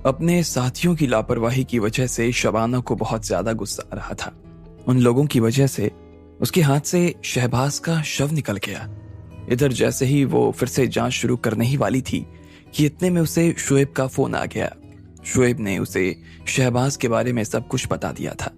अपने साथियों की लापरवाही की वजह से शबाना को बहुत ज्यादा गुस्सा आ रहा था। उन लोगों की वजह से उसके हाथ से शहबाज का शव निकल गया। इधर जैसे ही वो फिर से जांच शुरू करने ही वाली थी कि इतने में उसे शुएब का फोन आ गया। शुएब ने उसे शहबाज के बारे में सब कुछ बता दिया था।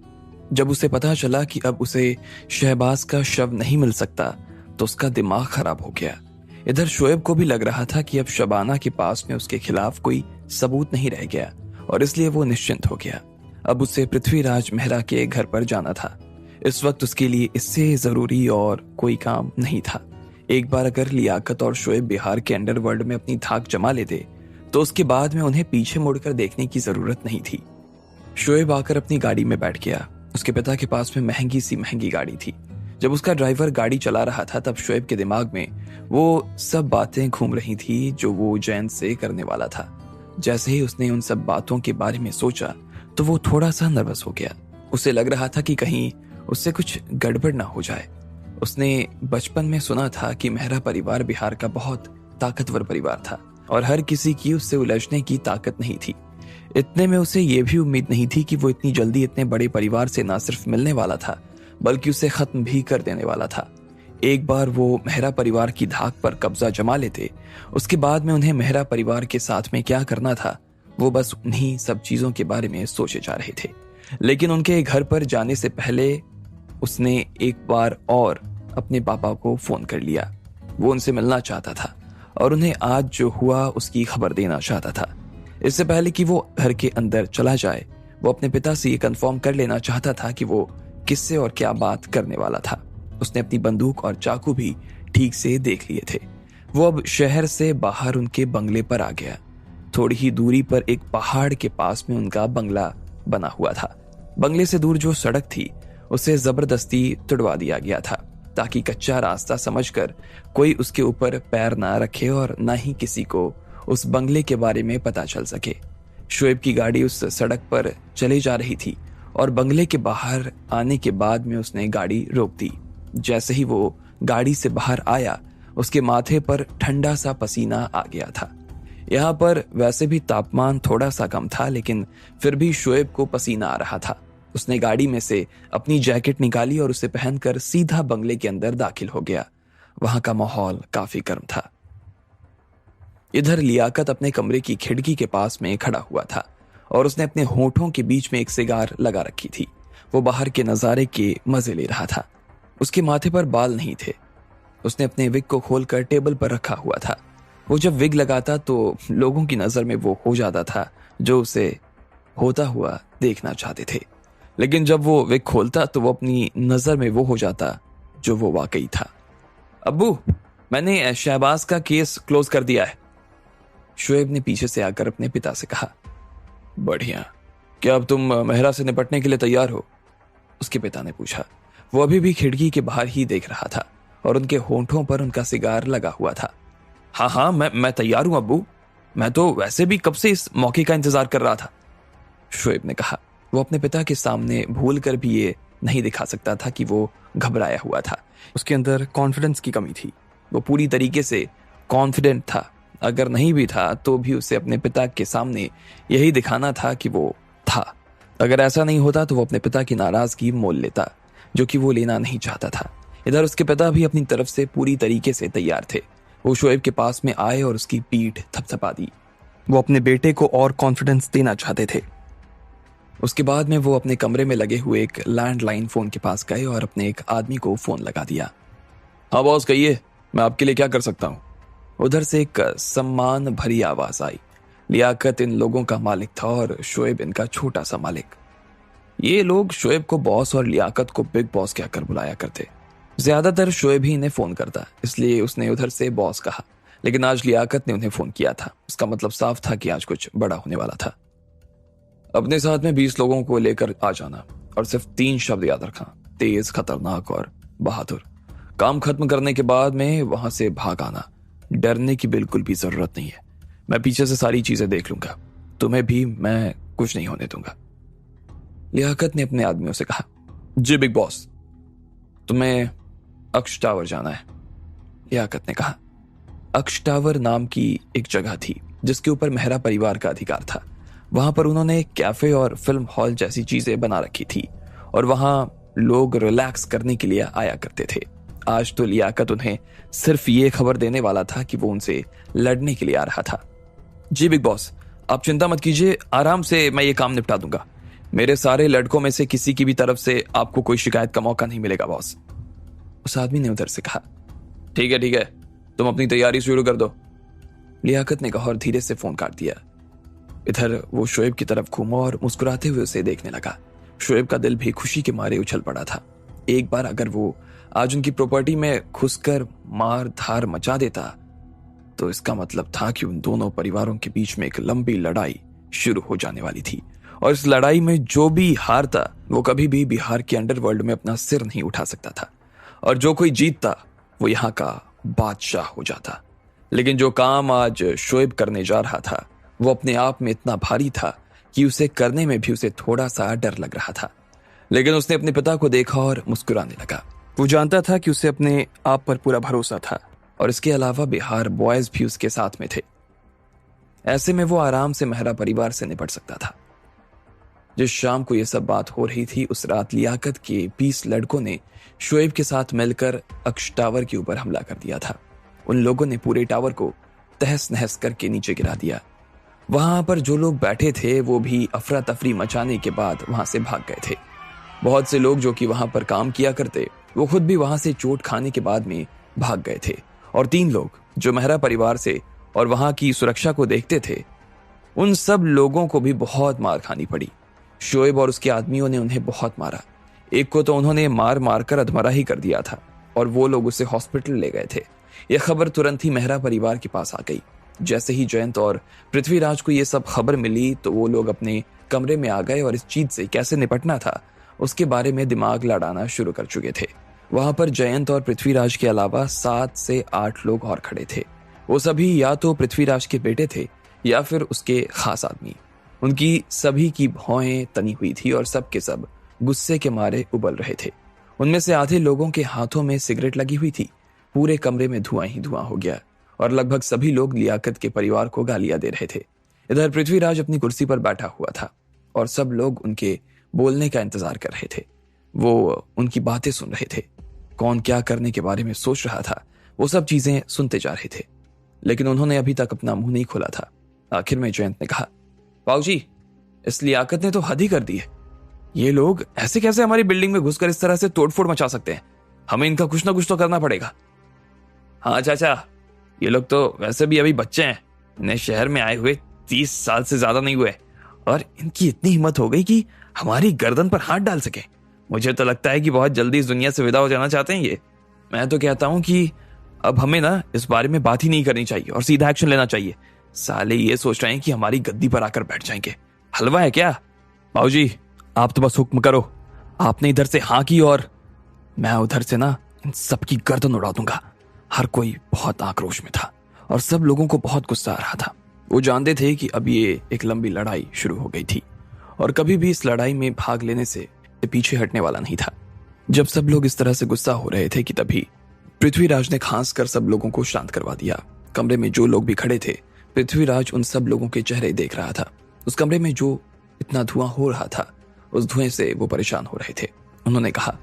जब उसे पता चला कि अब उसे शहबाज का शव नहीं मिल सकता तो उसका दिमाग खराब हो गया। इधर शुएब को भी लग रहा था कि अब शबाना के पास में उसके खिलाफ कोई सबूत नहीं रह गया और इसलिए वो निश्चिंत हो गया। अब उसे पृथ्वीराज मेहरा के घर पर जाना था। इस वक्त उसके लिए इससे जरूरी और कोई काम नहीं था। एक बार अगर लियाकत और शुएब बिहार के अंडरवर्ल्ड में अपनी धाक जमा लेते तो उसके बाद में उन्हें पीछे मुड़कर देखने की जरूरत नहीं थी। शुएब आकर अपनी गाड़ी में बैठ गया। उसके पिता के पास में महंगी गाड़ी थी। जब उसका ड्राइवर गाड़ी चला रहा था तब शुएब के दिमाग में वो सब बातें घूम रही थी जो वो जैन से करने वाला था। जैसे ही उसने उन सब बातों के बारे में सोचा तो वो थोड़ा सा नर्वस हो गया। उसे लग रहा था कि कहीं उससे कुछ गड़बड़ ना हो जाए। उसने बचपन में सुना था कि मेहरा परिवार बिहार का बहुत ताकतवर परिवार था और हर किसी की उससे उलझने की ताकत नहीं थी। इतने में उसे ये भी उम्मीद नहीं थी कि वो इतनी जल्दी इतने बड़े परिवार से ना सिर्फ मिलने वाला था बल्कि उसे खत्म भी कर देने वाला था। एक बार वो मेहरा परिवार की धाक पर कब्जा जमा लेते, उसके बाद में उन्हें मेहरा परिवार के साथ में क्या करना था वो बस उन्हीं सब चीजों के बारे में सोचे जा रहे थे। लेकिन उनके घर पर जाने से पहले उसने एक बार और अपने पापा को फोन कर लिया। वो उनसे मिलना चाहता था और उन्हें आज जो हुआ उसकी खबर देना चाहता था। इससे पहले कि वो घर के अंदर चला जाए वो अपने पिता से ये कंफर्म कर लेना चाहता था कि वो किससे और क्या बात करने वाला था। उसने अपनी बंदूक और चाकू भी ठीक से देख लिए थे। वो अब शहर से बाहर उनके बंगले पर आ गया। थोड़ी ही दूरी पर एक पहाड़ के पास में उनका बंगला बना हुआ था। बंगले से दूर जो सड़क थी उसे जबरदस्ती तुड़वा दिया गया था ताकि कच्चा रास्ता समझकर कोई उसके ऊपर पैर ना रखे और ना ही किसी को उस बंगले के बारे में पता चल सके। शुएब की गाड़ी उस सड़क पर चले जा रही थी और बंगले के बाहर आने के बाद में उसने गाड़ी रोक दी। जैसे ही वो गाड़ी से बाहर आया उसके माथे पर ठंडा सा पसीना आ गया था। यहाँ पर वैसे भी तापमान थोड़ा सा कम था लेकिन फिर भी शुएब को पसीना आ रहा था। उसने गाड़ी में से अपनी जैकेट निकाली और उसे पहनकर सीधा बंगले के अंदर दाखिल हो गया। वहां का माहौल काफी गर्म था। इधर लियाकत अपने कमरे की खिड़की के पास में खड़ा हुआ था और उसने अपने होठों के बीच में एक सिगार लगा रखी थी। वो बाहर के नजारे के मजे ले रहा था। उसके माथे पर बाल नहीं थे। उसने अपने विग को खोलकर टेबल पर रखा हुआ था। वो जब विग लगाता तो लोगों की नजर में वो हो जाता था जो उसे होता हुआ देखना चाहते थे, लेकिन जब वो विग खोलता तो वो अपनी नजर में वो हो जाता जो वो वाकई था। अब्बू, मैंने शहबाज का केस क्लोज कर दिया है, शुएब ने पीछे से आकर अपने पिता से कहा। बढ़िया, क्या अब तुम मेहरा से निपटने के लिए तैयार हो? उसके पिता ने पूछा। वो अभी भी खिड़की के बाहर ही देख रहा था और उनके होंठों पर उनका सिगार लगा हुआ था। हाँ, मैं तैयार हूं अब्बू। मैं तो वैसे भी कब से इस मौके का इंतजार कर रहा था, शुएब ने कहा। वो अपने पिता के सामने भूल कर भी ये नहीं दिखा सकता था कि वो घबराया हुआ था। उसके अंदर कॉन्फिडेंस की कमी थी। वो पूरी तरीके से कॉन्फिडेंट था। अगर नहीं भी था तो भी उसे अपने पिता के सामने यही दिखाना था कि वो था। अगर ऐसा नहीं होता तो वो अपने पिता की नाराजगी मोल लेता, जो कि वो लेना नहीं चाहता था। इधर उसके पिता भी अपनी तरफ से पूरी तरीके से तैयार थे। वो शुएब के पास में आए और उसकी पीठ थपथपा दी। वो अपने बेटे को और कॉन्फिडेंस देना चाहते थे। उसके बाद में वो अपने कमरे में लगे हुए एक लैंडलाइन फोन के पास गए और अपने एक आदमी को फोन लगा दिया। हाँ बॉस, कहिए, मैं आपके लिए क्या कर सकता हूँ? उधर से एक सम्मान भरी आवाज आई। लियाकत इन लोगों का मालिक था और शुएब इनका छोटा सा मालिक। ये लोग शुएब को बॉस और लियाकत को बिग बॉस कहकर बुलाया करते। ज्यादातर शुएब ही इन्हें फोन करता, इसलिए उसने उधर से बॉस कहा। लेकिन आज लियाकत ने उन्हें फोन किया था। उसका मतलब साफ था कि आज कुछ बड़ा होने वाला था। अपने साथ में 20 लोगों को लेकर आ जाना और सिर्फ 3 शब्द याद रखना: तेज, खतरनाक और बहादुर। काम खत्म करने के बाद में वहां से भाग आना। डरने की बिल्कुल भी जरूरत नहीं है। मैं पीछे से सारी चीजें देख लूंगा। तुम्हें भी मैं कुछ नहीं होने दूंगा, लियाकत ने अपने आदमियों से कहा। जी बिग बॉस। तुम्हें अक्ष टावर जाना है, लियाकत ने कहा। अक्ष टावर नाम की एक जगह थी जिसके ऊपर मेहरा परिवार का अधिकार था। वहां पर उन्होंने कैफे और फिल्म हॉल जैसी चीजें बना रखी थी और वहां लोग रिलैक्स करने के लिए आया करते थे। आज तो लियाकत उन्हें सिर्फ ये खबर देने वाला था कि वो उनसे लड़ने के लिए आ रहा था। जी बिग बॉस, आप चिंता मत कीजिए, आराम से मैं ये काम निपटा दूंगा। मेरे सारे लड़कों में से किसी की भी तरफ से आपको कोई शिकायत का मौका नहीं मिलेगा बॉस। उस आदमी ने उधर से कहा। ठीक है, तुम अपनी तैयारी शुरू कर दो, लियाकत ने कहा और धीरे से फोन काट दिया। इधर वो शोएब की तरफ घूमा और मुस्कुराते हुए उसे देखने लगा। शोएब का दिल भी खुशी के मारे उछल पड़ा था। एक बार अगर वो आज उनकी प्रॉपर्टी में घुसकर मार धार मचा देता तो इसका मतलब था कि उन दोनों परिवारों के बीच में एक लंबी लड़ाई शुरू हो जाने वाली थी और इस लड़ाई में जो भी हारता वो कभी भी बिहार के अंडरवर्ल्ड में अपना सिर नहीं उठा सकता था और जो कोई जीतता वो यहाँ का बादशाह हो जाता। लेकिन जो काम आज शोएब करने जा रहा था वो अपने आप में इतना भारी था कि उसे करने में भी उसे थोड़ा सा डर लग रहा था। लेकिन उसने अपने पिता को देखा और मुस्कुराने लगा। वो जानता था कि उसे अपने आप पर पूरा भरोसा था और इसके अलावा बिहार बॉयज भी उसके साथ में थे। ऐसे में वो आराम से मेहरा परिवार से निपट सकता था। जिस शाम को यह सब बात हो रही थी उस रात लियाकत के 20 लड़कों ने शोएब के साथ मिलकर अक्ष टावर के ऊपर हमला कर दिया था। उन लोगों ने पूरे टावर को तहस नहस करके नीचे गिरा दिया। वहां पर जो लोग बैठे थे वो भी अफरा तफरी मचाने के बाद वहां से भाग गए थे। बहुत से लोग जो कि वहां पर काम किया करते वो खुद भी वहां से चोट खाने के बाद में भाग गए थे और 3 लोग जो मेहरा परिवार से और वहां की सुरक्षा को देखते थे उन सब लोगों को भी बहुत मार खानी पड़ी। शोएब और उसके आदमियों ने उन्हें बहुत मारा। एक को तो उन्होंने मार मार कर अधमरा ही कर दिया था और वो लोग उसे हॉस्पिटल ले गए थे। यह खबर तुरंत ही मेहरा परिवार के पास आ गई। जैसे ही जयंत और पृथ्वीराज को यह सब खबर मिली तो वो लोग अपने कमरे में आ गए और इस चीज से कैसे निपटना था उसके बारे में दिमाग लड़ाना शुरू कर चुके थे। वहां पर जयंत और पृथ्वीराज के अलावा 7 से 8 लोग और खड़े थे। वो सभी या तो पृथ्वीराज के बेटे थे या फिर उसके खास आदमी। उनकी सभी की भौहें तनी हुई थी और सब के सब गुस्से के मारे उबल रहे थे। उनमें से आधे लोगों के हाथों में सिगरेट लगी हुई थी। पूरे कमरे में धुआं ही धुआं हो गया और लगभग सभी लोग लियाकत के परिवार को गालियां दे रहे थे। इधर पृथ्वीराज अपनी कुर्सी पर बैठा हुआ था और सब लोग उनके बोलने का इंतजार कर रहे थे। वो उनकी बातें सुन रहे थे। कौन क्या करने के बारे में सोच रहा था वो सब चीजें सुनते जा रहे थे। लेकिन उन्होंने अभी तक अपना मुंह नहीं खोला था। आखिर में जयंत ने कहा, बाबूजी, इस लियाकत ने तो हद ही कर दी है। ये लोग ऐसे कैसे हमारी बिल्डिंग में घुसकर इस तरह से तोड़फोड़ मचा सकते हैं? हमें इनका कुछ ना कुछ तो करना पड़ेगा। हाँ चाचा, ये लोग तो वैसे भी अभी बच्चे हैं। इन्हें शहर में आए हुए 30 साल से ज्यादा नहीं हुए और इनकी इतनी हिम्मत हो गई कि हमारी गर्दन पर हाथ डाल सके। मुझे तो लगता है कि बहुत जल्दी इस दुनिया से विदा हो जाना चाहते हैं ये। मैं तो कहता हूं कि अब हमें ना इस बारे में बात ही नहीं करनी चाहिए और सीधा एक्शन लेना चाहिए। साले ये सोच रहे हैं कि हमारी गद्दी पर आकर बैठ जाएंगे। हलवा है क्या? बाबूजी, आप तो बस हुक्म करो। आपने इधर से हाँ की और मैं उधर से ना इन सबकी गर्दन उड़ा दूंगा। हर कोई बहुत आक्रोश में था और सब लोगों को बहुत गुस्सा आ रहा था। वो जानते थे कि अब ये एक लंबी लड़ाई शुरू हो गई थी और कभी भी इस लड़ाई में भाग लेने से पीछे हटने वाला नहीं था। जब सब लोग इस तरह से गुस्सा हो रहे थे कि तभी पृथ्वीराज ने खांस कर सब लोगों को शांत करवा दिया। कमरे में जो लोग भी खड़े थे पृथ्वीराज उन सब लोगों के चेहरे देख रहा था। उस कमरे में जो इतना धुआं हो रहा था उस धुएं से वो परेशान हो रहे थे। उन्होंने कहा,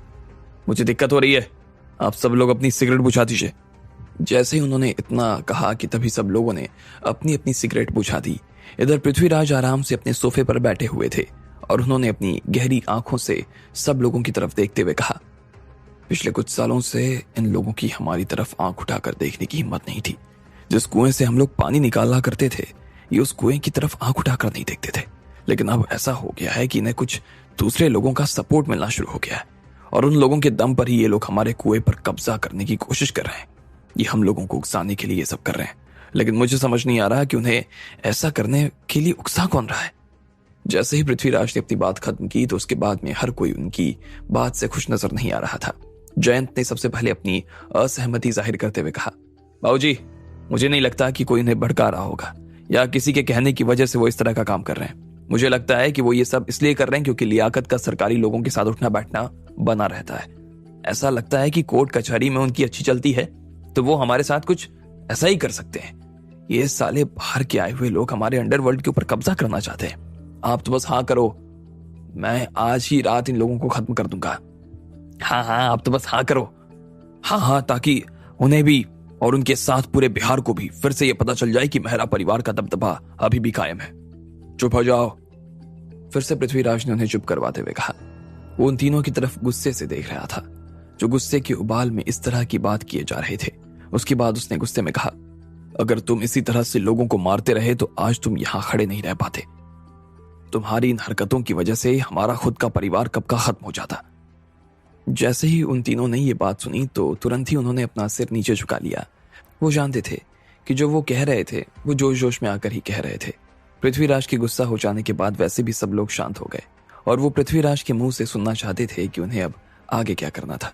मुझे दिक्कत हो रही है, आप सब लोग अपनी सिगरेट बुझा दीजिए। जैसे ही उन्होंने इतना कहा कि तभी सब लोगों ने अपनी अपनी सिगरेट बुझा दी। इधर पृथ्वीराज आराम से अपने सोफे पर बैठे हुए थे और उन्होंने अपनी गहरी आंखों से सब लोगों की तरफ देखते हुए कहा, पिछले कुछ सालों से इन लोगों की हमारी तरफ आंख उठाकर देखने की हिम्मत नहीं थी। जिस कुएं से हम लोग पानी निकाला करते थे ये उस कुएं की तरफ आंख उठाकर नहीं देखते थे। लेकिन अब ऐसा हो गया है कि इन्हें कुछ दूसरे लोगों का सपोर्ट मिलना शुरू हो गया है और उन लोगों के दम पर ही ये लोग हमारे कुएं पर कब्जा करने की कोशिश कर रहे हैं। ये हम लोगों को उकसाने के लिए ये सब कर रहे हैं, लेकिन मुझे समझ नहीं आ रहा कि उन्हें ऐसा करने के लिए उकसा कौन रहा है। जैसे ही पृथ्वीराज ने अपनी बात खत्म की तो उसके बाद में हर कोई उनकी बात से खुश नजर नहीं आ रहा था। जयंत ने सबसे पहले अपनी असहमति जाहिर करते हुए कहा, बाबूजी, मुझे नहीं लगता कि कोई उन्हें भड़का रहा होगा या किसी के कहने की वजह से वो इस तरह का काम कर रहे हैं। मुझे लगता है कि वो ये सब इसलिए कर रहे हैं क्योंकि लियाकत का सरकारी लोगों के साथ उठना बैठना बना रहता है। ऐसा लगता है कि कोर्ट कचहरी में उनकी अच्छी चलती है तो वो हमारे साथ कुछ ऐसा ही कर सकते हैं। ये साले बाहर के आए हुए लोग हमारे अंडरवर्ल्ड के ऊपर कब्जा करना चाहते हैं। आप तो बस हाँ करो, मैं आज ही रात इन लोगों को खत्म कर दूंगा। हाँ हाँ, आप तो बस हाँ करो। हाँ हाँ, ताकि उन्हें भी और उनके साथ पूरे बिहार को भी फिर से यह पता चल जाए कि मेहरा परिवार का दबदबा अभी भी कायम है। चुप हो जाओ, फिर से पृथ्वीराज ने उन्हें चुप करवाते हुए कहा। वो उन तीनों की तरफ गुस्से से देख रहा था, जो गुस्से के उबाल में इस तरह की बात किए जा रहे थे। उसके बाद उसने गुस्से में कहा, अगर तुम इसी तरह से लोगों को मारते रहे तो आज तुम यहां खड़े नहीं रह पाते। तुम्हारी इन हरकतों की वजह से हमारा खुद का परिवार कब का खत्म हो जाता। जैसे ही उन तीनों ने ये बात सुनी तो तुरंत ही उन्होंने अपना सिर नीचे झुका लिया। वो जानते थे कि जो वो कह रहे थे वो जोश जोश में आकर ही कह रहे थे। पृथ्वीराज के गुस्सा हो जाने के बाद वैसे भी सब लोग शांत हो गए और वो पृथ्वीराज के मुंह से सुनना चाहते थे कि उन्हें अब आगे क्या करना था।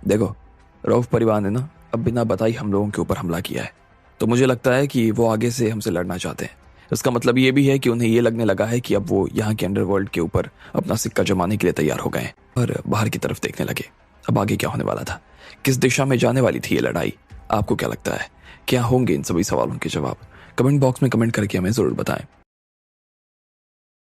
देखो, रऊफ परिवार ने ना अब बिना बताई हम लोगों के ऊपर हमला किया है, तो मुझे लगता है कि वो आगे से हमसे लड़ना चाहते हैं। इसका मतलब ये भी है कि उन्हें ये लगने लगा है कि अब वो यहाँ के अंडरवर्ल्ड के ऊपर अपना सिक्का जमाने के लिए तैयार हो गए हैं और बाहर की तरफ देखने लगे। अब आगे क्या होने वाला था, किस दिशा में जाने वाली थी ये लड़ाई, आपको क्या लगता है? क्या होंगे इन सभी सवालों के जवाब? कमेंट बॉक्स में कमेंट करके हमें जरूर बताएं।